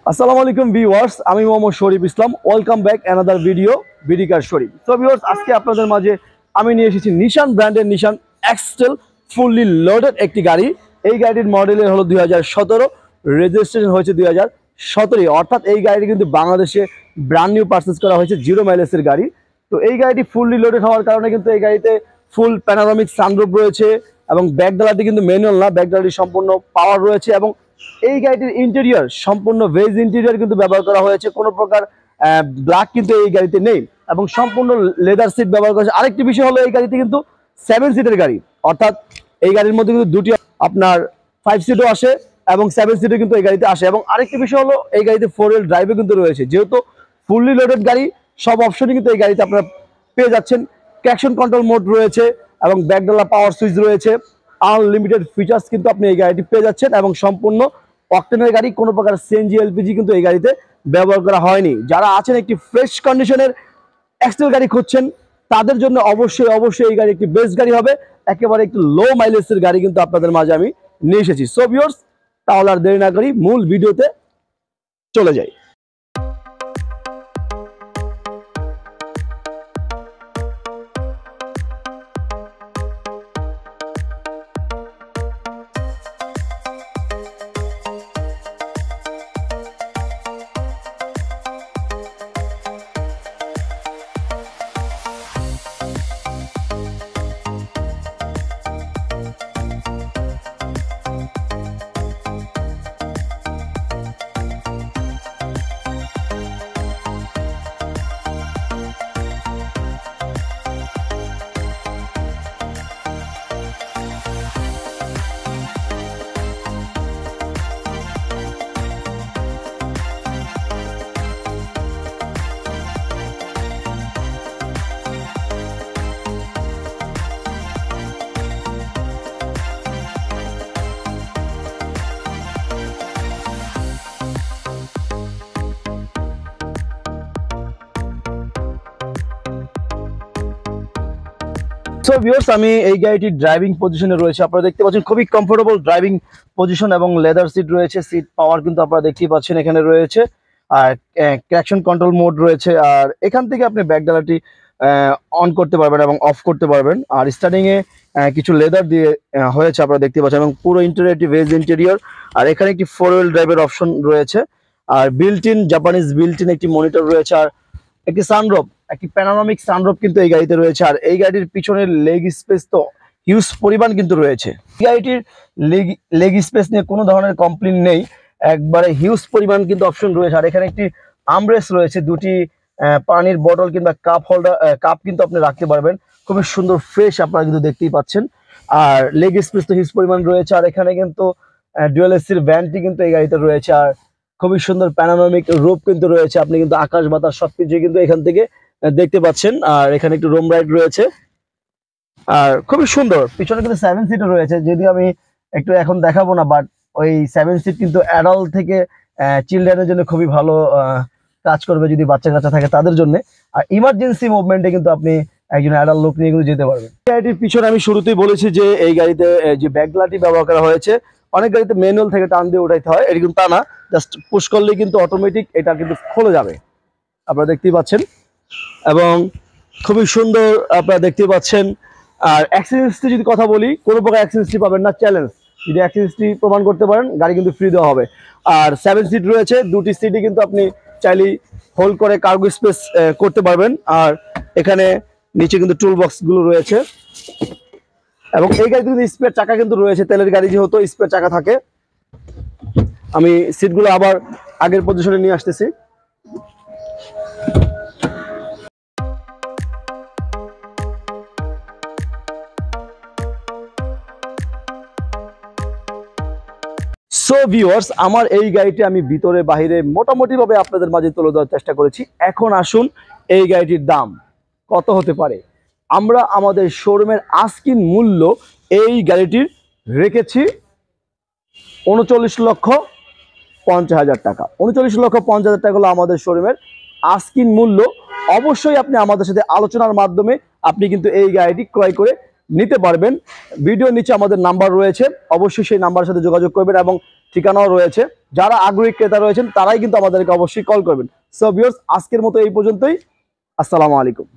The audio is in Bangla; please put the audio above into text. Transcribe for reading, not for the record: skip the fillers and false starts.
আসসালামু আলাইকুম ভিউয়ার্স, আমি Mohammad Sharif Islam. Welcome back another video BD car Sharif. So viewers, আজকে আপনাদের মাঝে আমি নিয়ে এসেছি নিশান ব্র্যান্ডের নিশান এক্সটেল ফুললি লোডেড একটি গাড়ি। এই গাড়িটির মডেলের হলো 2017, রেজিস্ট্রেশন হয়েছে 2017, অর্থাৎ এই গাড়িটি কিন্তু বাংলাদেশে ব্র্যান্ড নিউ পারচেস করা হয়েছে, 0 মাইলেজের গাড়ি। তো এই গাড়িটি ফুললি লোডেড হওয়ার কারণে কিন্তু এই গাড়িতে ফুল প্যানোরামিক সানরুফ রয়েছে এবং ব্যাকডালাটি কিন্তু ম্যানুয়াল না, ব্যাকডালাটি সম্পূর্ণ পাওয়ার রয়েছে এবং এই গাড়িটির ইন্টেরিয়র সম্পূর্ণ ভেজ ইন্টেরিয়র কিন্তু ব্যবহার করা হয়েছে, কোনো প্রকার ব্ল্যাক কিন্তু এই গাড়িতে নেই এবং সম্পূর্ণ লেদার সিট ব্যবহার করা হয়েছে। আরেকটি বিষয় হলো এই গাড়িতে কিন্তু 7 সিটের গাড়ি, অর্থাৎ এই গাড়ির মধ্যে কিন্তু দুটি আপনার 5 সিটও আসে এবং 7 সিটও কিন্তু এই গাড়িতে আসে। এবং আরেকটি বিষয় হলো এই গাড়িতে 4 হুইল ড্রাইভও কিন্তু রয়েছে। যেহেতু ফুললি লোডেড গাড়ি, সব অপশনই কিন্তু এই গাড়িতে আপনারা পেয়ে যাচ্ছেন। ট্র্যাকশন কন্ট্রোল মোড রয়েছে এবং ব্যাকডালা পাওয়ার সুইচ রয়েছে। আনলিমিটেড ফিচার্স কিন্তু আপনি এই গাড়িটি পেয়ে যাচ্ছেন এবং সম্পূর্ণ অকটেনের গাড়ি, কোনো প্রকার সিএনজি এলপিজি কিন্তু এই গাড়িতে ব্যবহার করা হয়নি। যারা আছেন একটি ফ্রেশ কন্ডিশনের এক্সেল গাড়ি খুঁজছেন, তাদের জন্য অবশ্যই এই গাড়ি একটি বেস্ট গাড়ি হবে। একেবারে একটু লো মাইলেজের গাড়ি কিন্তু আপনাদের মাঝে আমি নিয়ে এসেছি। সো ভিউয়ার্স, তাহলে আর দেরি না করি মূল ভিডিওতে চলে যাই। সো ভিউয়ার্স, আমি এই গাড়িটির ড্রাইভিং পজিশনে রয়েছে, আপনারা দেখতে পাচ্ছেন খুবই কমফোর্টেবল ড্রাইভিং পজিশন এবং লেদার সিট রয়েছে। সিট পাওয়ার কিন্তু আপনারা দেখতেই পাচ্ছেন এখানে রয়েছে, আর ট্র্যাকশন কন্ট্রোল মোড রয়েছে। আর এখান থেকে আপনি ব্যাকডালাটি অন করতে পারবেন এবং অফ করতে পারবেন। আর স্টার্টিং এ কিছু লেদার দিয়ে হয়েছে, আপনারা দেখতে পাচ্ছেন, এবং পুরো ইন্টেরিয়রটি ভেজ ইন্টেরিয়র। আর এখানে একটি 4 হুইল ড্রাইভের অপশন রয়েছে, আর built in Japanese built in একটি মনিটর রয়েছে, আর একটি সানরুফ, একটি প্যানোরামিক সানরুফ কিন্তু এই গাড়িতে রয়েছে। আর এই গাড়ির পিছনের লেগ স্পেস তো হিউজ পরিমাণ কিন্তু রয়েছে। এই গাড়িটির লেগ স্পেস নিয়ে কোনো ধরনের কমপ্লেইন নেই, একবারে হিউজ পরিমাণ কিন্তু অপশন রয়েছে। আর এখানে একটি আর্মরেস্ট রয়েছে, দুটি পানির বটল কিংবা কাপ হোল্ডার কাপ কিন্তু আপনি রাখতে পারবেন। খুবই সুন্দর ফ্রেশ আপনারা কিন্তু দেখতেই পাচ্ছেন। আর লেগ স্পেস তো হিউজ পরিমাণ রয়েছে। আর এখানে কিন্তু ডুয়াল এসির ভ্যানটি কিন্তু এই গাড়িতে রয়েছে। আর খুবই সুন্দর প্যানোরামিক রূপ কিন্তু রয়েছে, আপনি কিন্তু আকাশ বাতাস সবকিছু কিন্তু এখান থেকে দেখতে পাচ্ছেন। আর এখানে একটু রুম রাইড রয়েছে, আর খুবই সুন্দর। পিছনে কিন্তু 7 সিটও রয়েছে, যদিও আমি একটু এখন দেখাবো না, বাট ওই 7 সিট কিন্তু অ্যাডাল্ট থেকে চিলড্রেনের জন্য খুবই ভালো কাজ করবে, যদি বাচ্চা কাচ্চা থাকে তাদের জন্য। আর ইমার্জেন্সি মুভমেন্টে কিন্তু আপনি একজন অ্যাডাল্ট লোক নিয়ে কিন্তু যেতে পারবেন। গাড়িটির পিছনে আমি শুরুতেই বলেছি যে এই গাড়িতে যে ব্যাকলাইট ব্যবহার করা হয়েছে, অনেক গাড়িতে ম্যানুয়াল থেকে টান দিয়ে উঠাইতে হয়, এটা কিন্তু তা না, জাস্ট পুশ করলেই কিন্তু অটোমেটিক এটা কিন্তু খুলে যাবে, আপনারা দেখতেই পাচ্ছেন। এবং খুবই সুন্দর আপনারা দেখতেই পাচ্ছেন। আর অ্যাক্সেসরিজটি যদি কথা বলি, কোনো প্রকার অ্যাক্সেসরিজ পাবেন না, চ্যালেঞ্জ। যদি অ্যাক্সেসরিজটি প্রমাণ করতে পারেন, গাড়ি কিন্তু ফ্রি দেওয়া হবে। আর 7 সিট রয়েছে, দুটি সিটই কিন্তু আপনি চাইলেই হোল্ড করে কার্গো স্পেস করতে পারবেন। আর এখানে নিচে কিন্তু টুল বক্সগুলো রয়েছে এবং এই গাড়িতে কিন্তু স্পেয়ার চাকা কিন্তু রয়েছে, তেলের গাড়ি যেহেতু স্পেয়ার চাকা থাকে। আমি সিটগুলো আবার আগের পজিশনে নিয়ে আসতেছি। সো ভিউয়ার্স, আমার এই গাড়িটি আমি ভিতরে বাহিরে মোটামুটি ভাবে আপনাদের মাঝে তুলে দেওয়ার চেষ্টা করেছি। এখন আসুন এই গাড়িটির দাম কত হতে পারে। আমরা আমাদের শোরুমের আস্কিং মূল্য এই গাড়িটির রেখেছি ৩৯,৫০,০০০ টাকা। ৩৯,৫০,০০০ টাকা হলো আমাদের শোরুমের আস্কিং মূল্য। অবশ্যই আপনি আমাদের সাথে আলোচনার মাধ্যমে আপনি কিন্তু এই গাড়িটি ক্রয় করে নিতে পারবেন। ভিডিওর নিচে আমাদের নাম্বার রয়েছে, অবশ্যই সেই নাম্বারের সাথে যোগাযোগ করবেন এবং ঠিকানাও রয়েছে। যারা আগ্রহী ক্রেতা রয়েছেন তারাই কিন্তু আমাদেরকে অবশ্যই কল করবেন। সো ভিউয়ার্স, আজকের মতো এই পর্যন্তই। আসসালামু আলাইকুম।